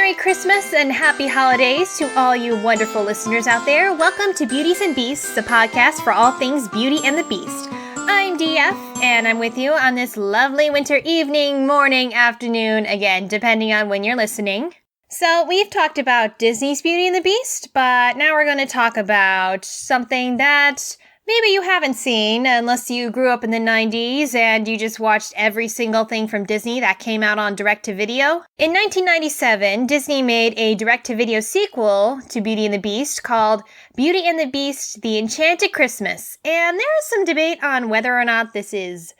Merry Christmas and Happy Holidays to all you wonderful listeners out there. Welcome to Beauties and Beasts, the podcast for all things Beauty and the Beast. I'm DF, and I'm with you on this lovely winter evening, morning, afternoon, again, depending on when you're listening. So, we've talked about Disney's Beauty and the Beast, but now we're going to talk about something that maybe you haven't seen unless you grew up in the 90s and you just watched every single thing from Disney that came out on direct-to-video. In 1997, Disney made a direct-to-video sequel to Beauty and the Beast called Beauty and the Beast, The Enchanted Christmas. And there is some debate on whether or not this is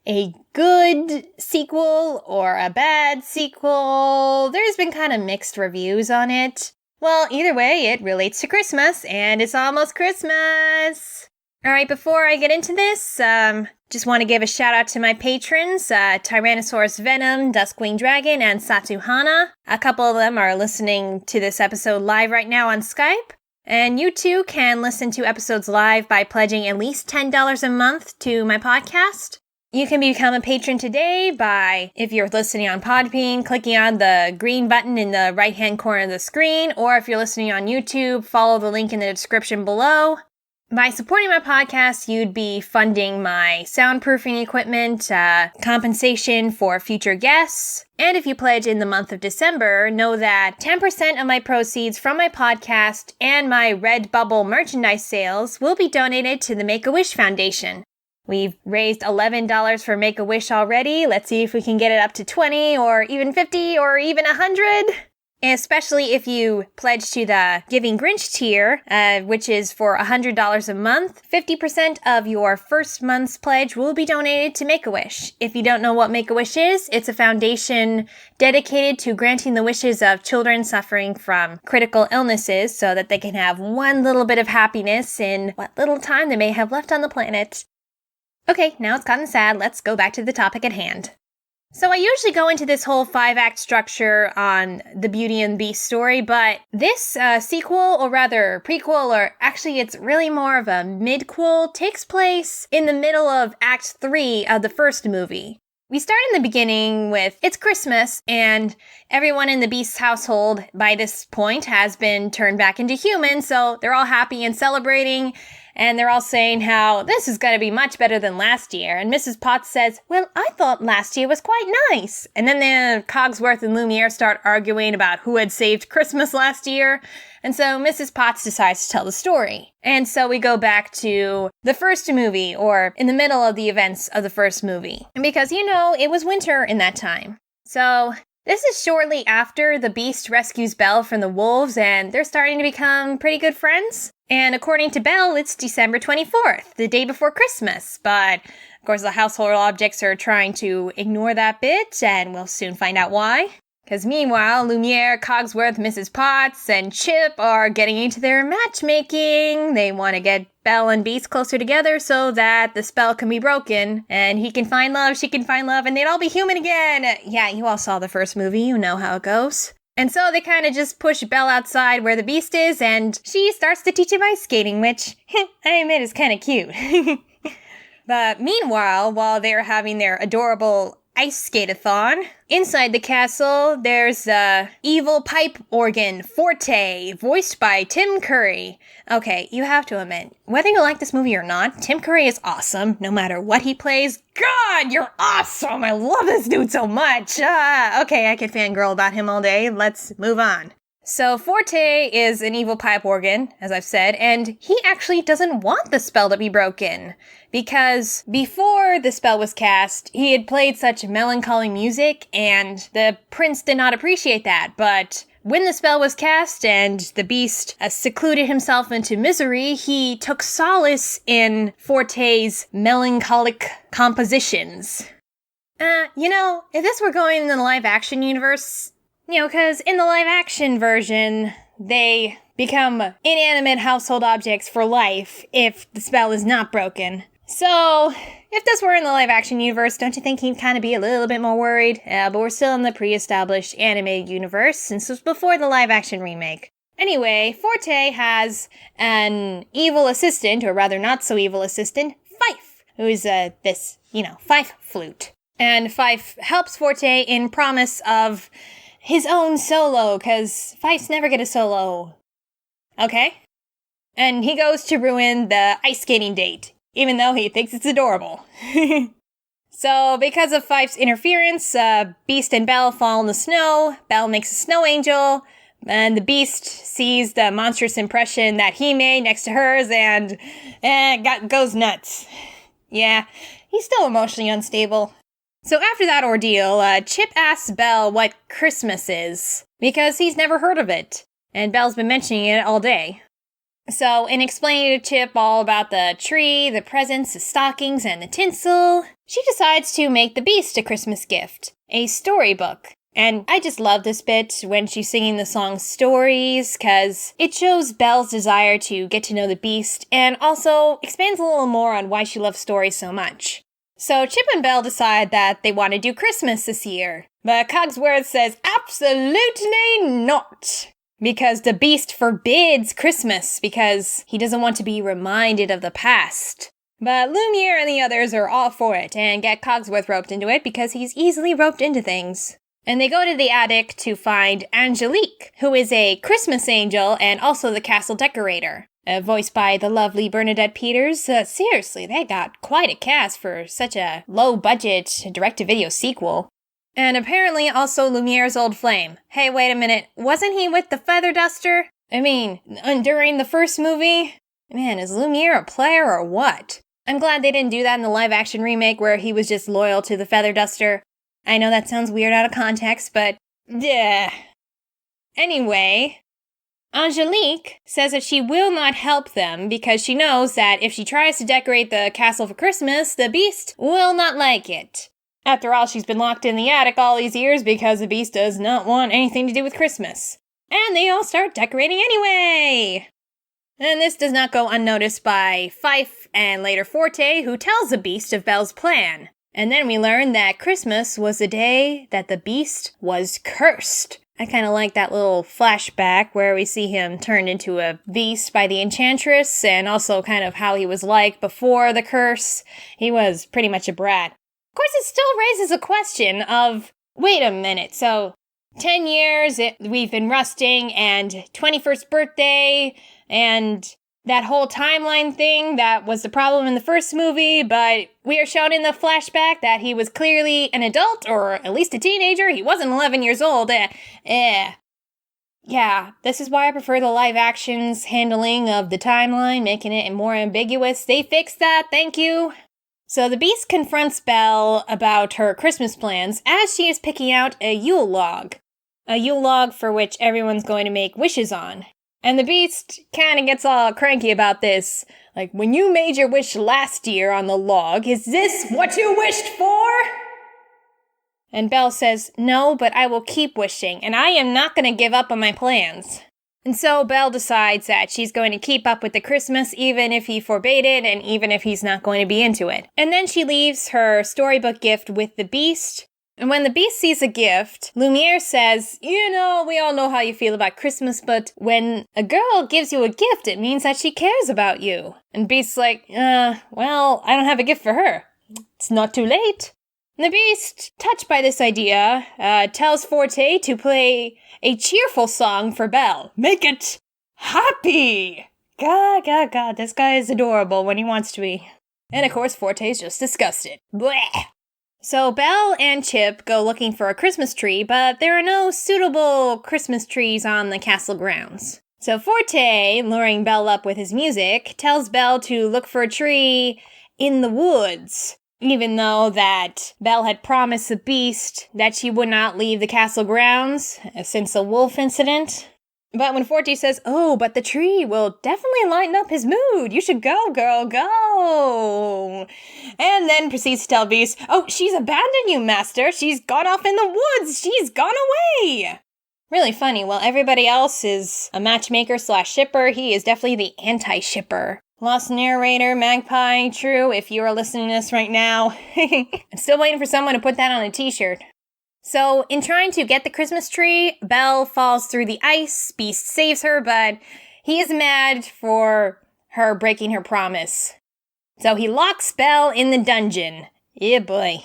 a good sequel or a bad sequel. There's been kind of mixed reviews on it. Well, either way, it relates to Christmas, and it's almost Christmas. Alright, before I get into this, just want to give a shout out to my patrons, TyrannosaurusVenom, Duskwing Dragon, and Satu-Hana. A couple of them are listening to this episode live right now on Skype. And you too can listen to episodes live by pledging at least $10 a month to my podcast. You can become a patron today by, if you're listening on Podbean, clicking on the green button in the right-hand corner of the screen, or if you're listening on YouTube, follow the link in the description below. By supporting my podcast, you'd be funding my soundproofing equipment, compensation for future guests, and if you pledge in the month of December, know that 10% of my proceeds from my podcast and my Redbubble merchandise sales will be donated to the Make-A-Wish Foundation. We've raised $11 for Make-A-Wish already. Let's see if we can get it up to 20 or even 50 or even 100. Especially if you pledge to the Giving Grinch tier, which is for $100 a month. 50% of your first month's pledge will be donated to Make-A-Wish. If you don't know what Make-A-Wish is, it's a foundation dedicated to granting the wishes of children suffering from critical illnesses so that they can have one little bit of happiness in what little time they may have left on the planet. Okay, now it's gotten sad, let's go back to the topic at hand. So I usually go into this whole 5-act structure on the Beauty and the Beast story, but this sequel, or rather prequel, or actually it's really more of a midquel, takes place in the middle of Act 3 of the first movie. We start in the beginning with, it's Christmas, and everyone in the Beast's household by this point has been turned back into humans, so they're all happy and celebrating. And they're all saying how this is going to be much better than last year. And Mrs. Potts says, well, I thought last year was quite nice. And then the Cogsworth and Lumiere start arguing about who had saved Christmas last year. And so Mrs. Potts decides to tell the story. And so we go back to the first movie, or in the middle of the events of the first movie. And because, it was winter in that time. So this is shortly after the Beast rescues Belle from the wolves, and they're starting to become pretty good friends. And according to Belle, it's December 24th, the day before Christmas. But, of course, the household objects are trying to ignore that bit, and we'll soon find out why. Because meanwhile, Lumiere, Cogsworth, Mrs. Potts, and Chip are getting into their matchmaking. They want to get Belle and Beast closer together so that the spell can be broken, and he can find love, she can find love, and they'd all be human again. Yeah, you all saw the first movie, you know how it goes. And so they kind of just push Belle outside where the Beast is, and she starts to teach him ice skating, which, I admit, is kind of cute. But meanwhile, while they're having their adorable ice skate-a-thon, inside the castle, there's the evil pipe organ, Forte, voiced by Tim Curry. Okay, you have to admit, whether you like this movie or not, Tim Curry is awesome, no matter what he plays. God, you're awesome! I love this dude so much! Okay, I could fangirl about him all day. Let's move on. So Forte is an evil pipe organ, as I've said, and he actually doesn't want the spell to be broken. Because before the spell was cast, he had played such melancholy music, and the prince did not appreciate that. But when the spell was cast and the Beast secluded himself into misery, he took solace in Forte's melancholic compositions. If this were going in the live-action universe, because in the live-action version, they become inanimate household objects for life if the spell is not broken. So, if this were in the live-action universe, don't you think he'd kind of be a little bit more worried? But we're still in the pre-established animated universe, since it was before the live-action remake. Anyway, Forte has an evil assistant, or rather not-so-evil assistant, Fife, who is this, Fife flute. And Fife helps Forte in promise of his own solo, because fights never get a solo. Okay? And he goes to ruin the ice skating date, even though he thinks it's adorable. So, because of Fife's interference, Beast and Belle fall in the snow. Belle makes a snow angel, and the Beast sees the monstrous impression that he made next to hers and goes nuts. Yeah, he's still emotionally unstable. So after that ordeal, Chip asks Belle what Christmas is, because he's never heard of it, and Belle's been mentioning it all day. So, in explaining to Chip all about the tree, the presents, the stockings, and the tinsel, she decides to make the Beast a Christmas gift, a storybook. And I just love this bit when she's singing the song Stories, because it shows Belle's desire to get to know the Beast, and also expands a little more on why she loves stories so much. So Chip and Belle decide that they want to do Christmas this year, but Cogsworth says absolutely not! Because the Beast forbids Christmas, because he doesn't want to be reminded of the past. But Lumiere and the others are all for it, and get Cogsworth roped into it because he's easily roped into things. And they go to the attic to find Angelique, who is a Christmas angel and also the castle decorator. Voiced by the lovely Bernadette Peters. Seriously, they got quite a cast for such a low-budget direct-to-video sequel. And apparently also Lumiere's old flame. Hey, wait a minute, wasn't he with the Feather Duster? I mean, during the first movie? Man, is Lumiere a player or what? I'm glad they didn't do that in the live-action remake where he was just loyal to the Feather Duster. I know that sounds weird out of context, but yeah. Anyway, Angelique says that she will not help them because she knows that if she tries to decorate the castle for Christmas, the Beast will not like it. After all, she's been locked in the attic all these years because the Beast does not want anything to do with Christmas. And they all start decorating anyway! And this does not go unnoticed by Fife and later Forte, who tells the Beast of Belle's plan. And then we learn that Christmas was the day that the Beast was cursed. I kind of like that little flashback where we see him turned into a beast by the Enchantress, and also kind of how he was like before the curse. He was pretty much a brat. Of course, it still raises a question of, wait a minute, so 10 years we've been rusting, and 21st birthday, and that whole timeline thing that was the problem in the first movie, but we are shown in the flashback that he was clearly an adult, or at least a teenager. He wasn't 11 years old. Yeah, this is why I prefer the live action's handling of the timeline, making it more ambiguous. They fixed that, thank you. So the Beast confronts Belle about her Christmas plans as she is picking out a Yule log. A Yule log for which everyone's going to make wishes on. And the Beast kind of gets all cranky about this. Like, when you made your wish last year on the log, is this what you wished for? And Belle says, no, but I will keep wishing, and I am not going to give up on my plans. And so Belle decides that she's going to keep up with the Christmas even if he forbade it and even if he's not going to be into it. And then she leaves her storybook gift with the Beast. And when the Beast sees a gift, Lumiere says, you know, we all know how you feel about Christmas, but when a girl gives you a gift, it means that she cares about you. And Beast's like, well, I don't have a gift for her. It's not too late. And the Beast, touched by this idea, tells Forte to play a cheerful song for Belle. Make it happy! God, this guy is adorable when he wants to be. And of course, Forte's just disgusted. Blech! So Belle and Chip go looking for a Christmas tree, but there are no suitable Christmas trees on the castle grounds. So Forte, luring Belle up with his music, tells Belle to look for a tree in the woods. Even though that Belle had promised the Beast that she would not leave the castle grounds since the wolf incident. But when Forte says, oh, but the tree will definitely lighten up his mood. You should go, girl, go. And then proceeds to tell Beast, oh, she's abandoned you, master. She's gone off in the woods. She's gone away. Really funny. While everybody else is a matchmaker / shipper, he is definitely the anti-shipper. Lost narrator, Magpie, true, if you are listening to this right now. I'm still waiting for someone to put that on a t-shirt. So, in trying to get the Christmas tree, Belle falls through the ice. Beast saves her, but he is mad for her breaking her promise. So he locks Belle in the dungeon. Yeah, boy.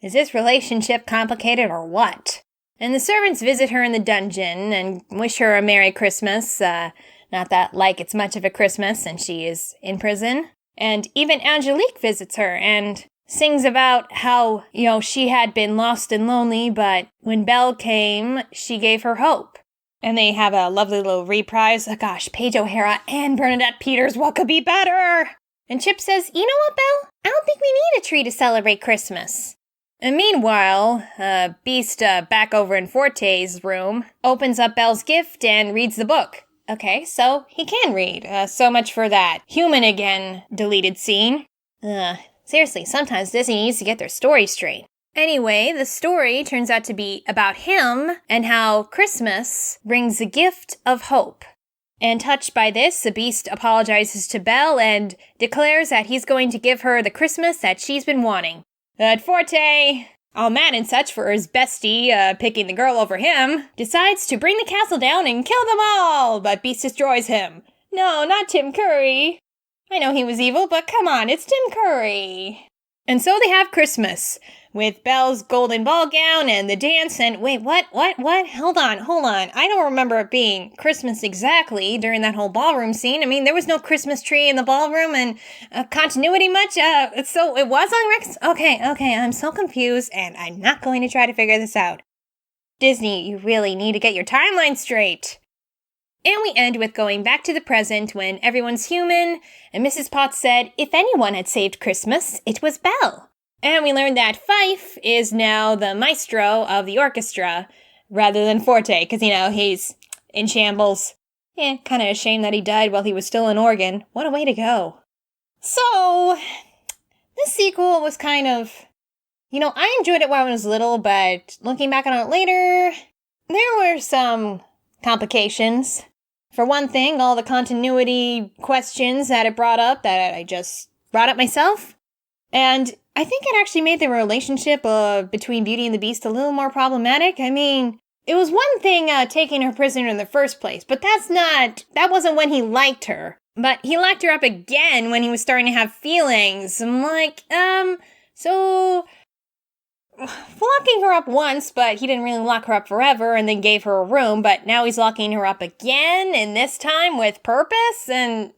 Is this relationship complicated or what? And the servants visit her in the dungeon and wish her a Merry Christmas. Not that like it's much of a Christmas since she is in prison. And even Angelique visits her and sings about how, she had been lost and lonely, but when Belle came, she gave her hope. And they have a lovely little reprise. Oh gosh, Paige O'Hara and Bernadette Peters, what could be better? And Chip says, you know what, Belle? I don't think we need a tree to celebrate Christmas. And meanwhile, Beast back over in Forte's room opens up Belle's gift and reads the book. Okay, so he can read. So much for that human again deleted scene. Seriously, sometimes Disney needs to get their story straight. Anyway, the story turns out to be about him and how Christmas brings the gift of hope. And touched by this, the Beast apologizes to Belle and declares that he's going to give her the Christmas that she's been wanting. But Forte, all mad and such for his bestie picking the girl over him, decides to bring the castle down and kill them all, but Beast destroys him. No, not Tim Curry. I know he was evil, but come on, it's Tim Curry. And so they have Christmas, with Belle's golden ball gown and the dance and... Wait, what? Hold on. I don't remember it being Christmas exactly during that whole ballroom scene. I mean, there was no Christmas tree in the ballroom and continuity much. So it was on Rex? Okay, I'm so confused and I'm not going to try to figure this out. Disney, you really need to get your timeline straight. And we end with going back to the present when everyone's human, and Mrs. Potts said, if anyone had saved Christmas, it was Belle. And we learned that Fife is now the maestro of the orchestra, rather than Forte, because, he's in shambles. Kind of a shame that he died while he was still an organ. What a way to go. So, this sequel was kind of, I enjoyed it when I was little, but looking back on it later, there were some complications. For one thing, all the continuity questions that it brought up that I just brought up myself. And I think it actually made the relationship between Beauty and the Beast a little more problematic. I mean, it was one thing taking her prisoner in the first place, but that wasn't when he liked her. But he locked her up again when he was starting to have feelings. I'm like, so... locking her up once, but he didn't really lock her up forever and then gave her a room, but now he's locking her up again, and this time with purpose, and...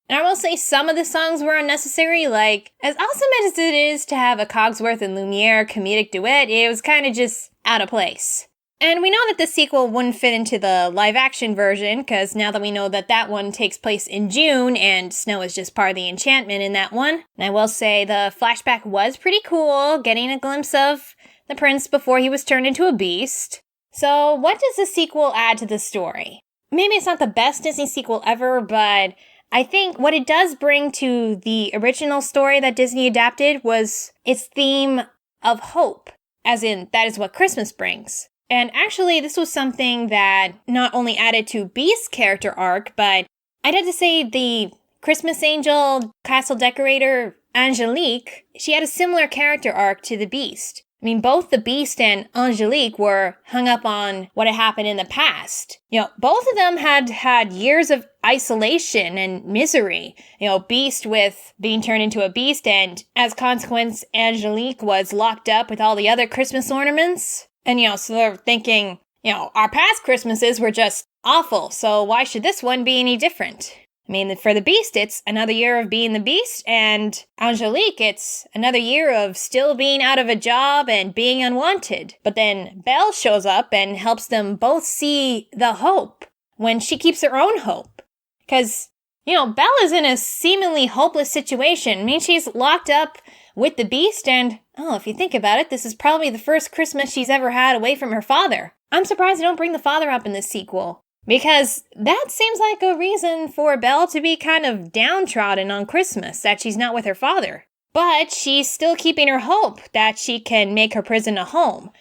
And I will say some of the songs were unnecessary, like, as awesome as it is to have a Cogsworth and Lumiere comedic duet, it was kind of just out of place. And we know that the sequel wouldn't fit into the live-action version, because now that we know that that one takes place in June, and snow is just part of the enchantment in that one. And I will say the flashback was pretty cool, getting a glimpse of the prince before he was turned into a beast. So what does the sequel add to the story? Maybe it's not the best Disney sequel ever, but I think what it does bring to the original story that Disney adapted was its theme of hope, as in, that is what Christmas brings. And actually, this was something that not only added to Beast's character arc, but I'd have to say the Christmas angel castle decorator, Angelique, she had a similar character arc to the Beast. I mean, both the Beast and Angelique were hung up on what had happened in the past. Both of them had years of isolation and misery. Beast with being turned into a beast, and as a consequence, Angelique was locked up with all the other Christmas ornaments. And, so they're thinking, our past Christmases were just awful, so why should this one be any different? I mean, for the Beast, it's another year of being the Beast, and Angelique, it's another year of still being out of a job and being unwanted. But then Belle shows up and helps them both see the hope when she keeps her own hope. Because, Belle is in a seemingly hopeless situation. I mean, she's locked up with the Beast, and, if you think about it, this is probably the first Christmas she's ever had away from her father. I'm surprised they don't bring the father up in this sequel, because that seems like a reason for Belle to be kind of downtrodden on Christmas, that she's not with her father. But she's still keeping her hope that she can make her prison a home.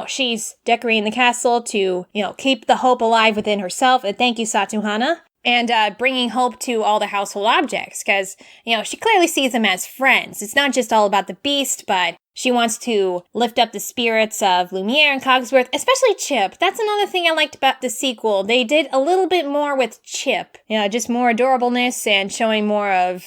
She's decorating the castle to, keep the hope alive within herself, and thank you, Satu-Hana. And bringing hope to all the household objects, because, she clearly sees them as friends. It's not just all about the Beast, but she wants to lift up the spirits of Lumiere and Cogsworth, especially Chip. That's another thing I liked about the sequel. They did a little bit more with Chip. Just more adorableness and showing more of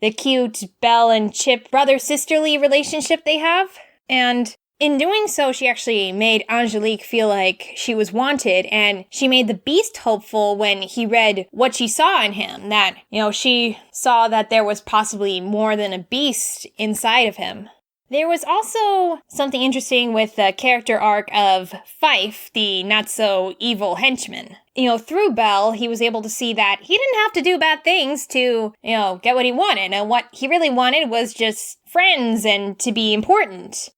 the cute Belle and Chip brother-sisterly relationship they have. And In doing so, she actually made Angelique feel like she was wanted, and she made the Beast hopeful when he read what she saw in him, that, she saw that there was possibly more than a beast inside of him. There was also something interesting with the character arc of Fife, the not-so-evil henchman. Through Belle, he was able to see that he didn't have to do bad things to, get what he wanted, and what he really wanted was just friends and to be important.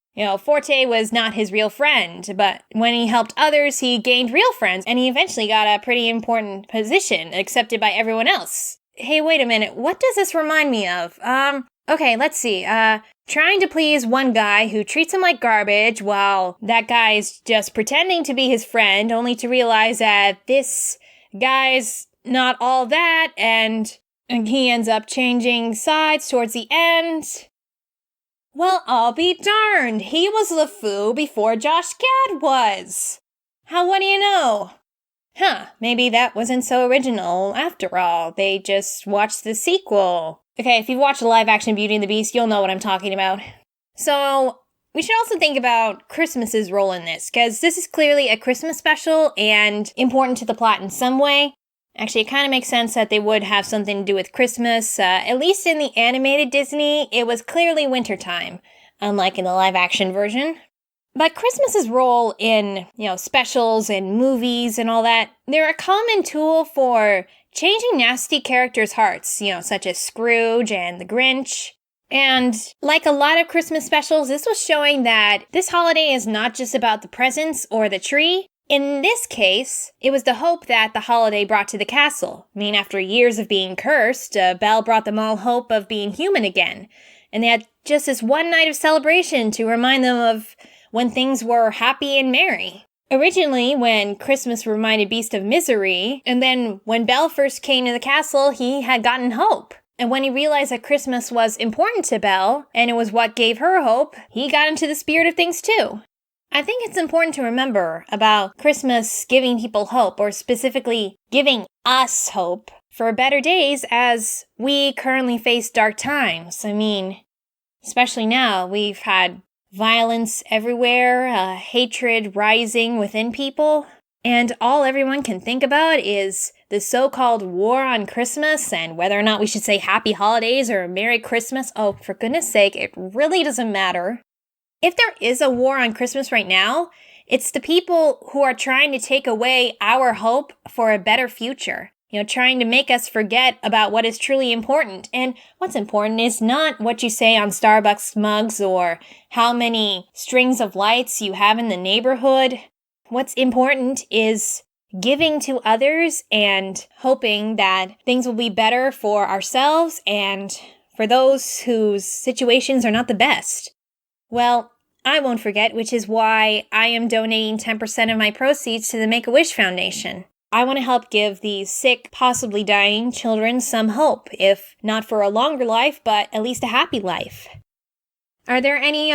Forte was not his real friend, but when he helped others, he gained real friends, and he eventually got a pretty important position, accepted by everyone else. Hey, wait a minute, what does this remind me of? Okay, let's see, trying to please one guy who treats him like garbage while that guy's just pretending to be his friend, only to realize that this guy's not all that, and he ends up changing sides towards the end. Well, I'll be darned, he was LeFou before Josh Gad was. What do you know? Maybe that wasn't so original after all. They just watched the sequel. Okay, if you've watched the live-action Beauty and the Beast, you'll know what I'm talking about. So, we should also think about Christmas's role in this, because this is clearly a Christmas special and important to the plot in some way. Actually, it kind of makes sense that they would have something to do with Christmas. At least in the animated Disney, it was clearly wintertime, unlike in the live-action version. But Christmas's role in, specials and movies and all that, they're a common tool for changing nasty characters' hearts, such as Scrooge and the Grinch. And like a lot of Christmas specials, this was showing that this holiday is not just about the presents or the tree. In this case, it was the hope that the holiday brought to the castle. After years of being cursed, Belle brought them all hope of being human again. And they had just this one night of celebration to remind them of when things were happy and merry. Originally, when Christmas reminded Beast of misery, and then when Belle first came to the castle, he had gotten hope. And when he realized that Christmas was important to Belle, and it was what gave her hope, he got into the spirit of things too. I think it's important to remember about Christmas giving people hope, or specifically giving us hope for better days as we currently face dark times. Especially now, we've had violence everywhere, hatred rising within people, and all everyone can think about is the so-called war on Christmas and whether or not we should say Happy Holidays or Merry Christmas. Oh, for goodness sake, it really doesn't matter. If there is a war on Christmas right now, it's the people who are trying to take away our hope for a better future. Trying to make us forget about what is truly important. And what's important is not what you say on Starbucks mugs or how many strings of lights you have in the neighborhood. What's important is giving to others and hoping that things will be better for ourselves and for those whose situations are not the best. Well, I won't forget, which is why I am donating 10% of my proceeds to the Make-A-Wish Foundation. I want to help give these sick, possibly dying children some hope, if not for a longer life, but at least a happy life. Are there any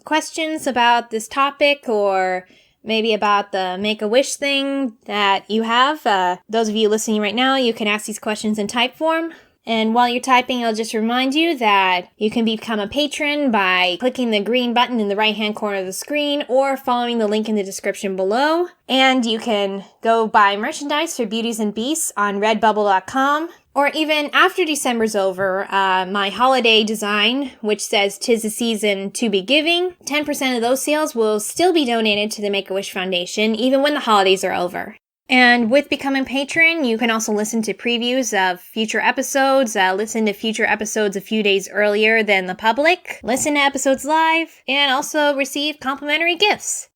questions about this topic or maybe about the Make-A-Wish thing that you have? Those of you listening right now, you can ask these questions in type form. And while you're typing, I'll just remind you that you can become a patron by clicking the green button in the right-hand corner of the screen or following the link in the description below. And you can go buy merchandise for Beauties and Beasts on redbubble.com. Or even after December's over, my holiday design, which says 'Tis the Season to Be Giving, 10% of those sales will still be donated to the Make-A-Wish Foundation, even when the holidays are over. And with becoming a patron, you can also listen to previews of future episodes, listen to future episodes a few days earlier than the public, listen to episodes live, and also receive complimentary gifts.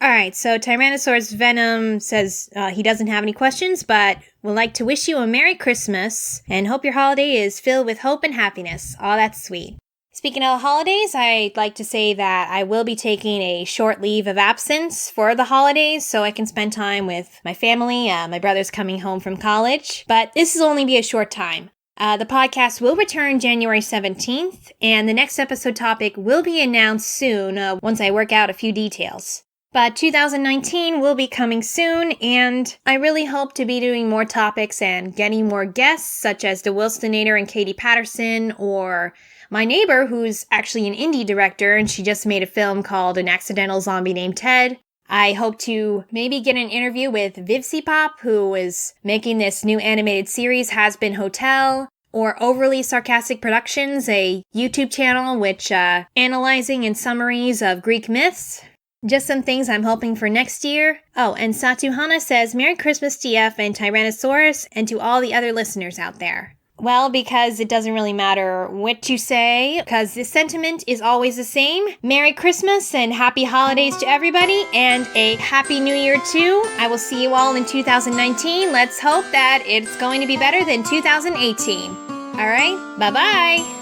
Alright, so TyrannosaurusVenom says he doesn't have any questions, but would like to wish you a Merry Christmas, and hope your holiday is filled with hope and happiness. Oh, that's sweet. Speaking of holidays, I'd like to say that I will be taking a short leave of absence for the holidays so I can spend time with my family. My brother's coming home from college, but this will only be a short time. The podcast will return January 17th, and the next episode topic will be announced soon once I work out a few details. But 2019 will be coming soon, and I really hope to be doing more topics and getting more guests, such as the Wilstonator and Katie Patterson, or my neighbor, who's actually an indie director, and she just made a film called An Accidental Zombie Named Ted. I hope to maybe get an interview with Vivsipop, who is making this new animated series, Has Been Hotel, or Overly Sarcastic Productions, a YouTube channel which analyzing and summaries of Greek myths. Just some things I'm hoping for next year. Oh, and Satu-Hana says, Merry Christmas, DF and Tyrannosaurus, and to all the other listeners out there. Well, because it doesn't really matter what you say, because the sentiment is always the same. Merry Christmas and happy holidays to everybody, and a happy new year too. I will see you all in 2019. Let's hope that it's going to be better than 2018. All right, bye-bye.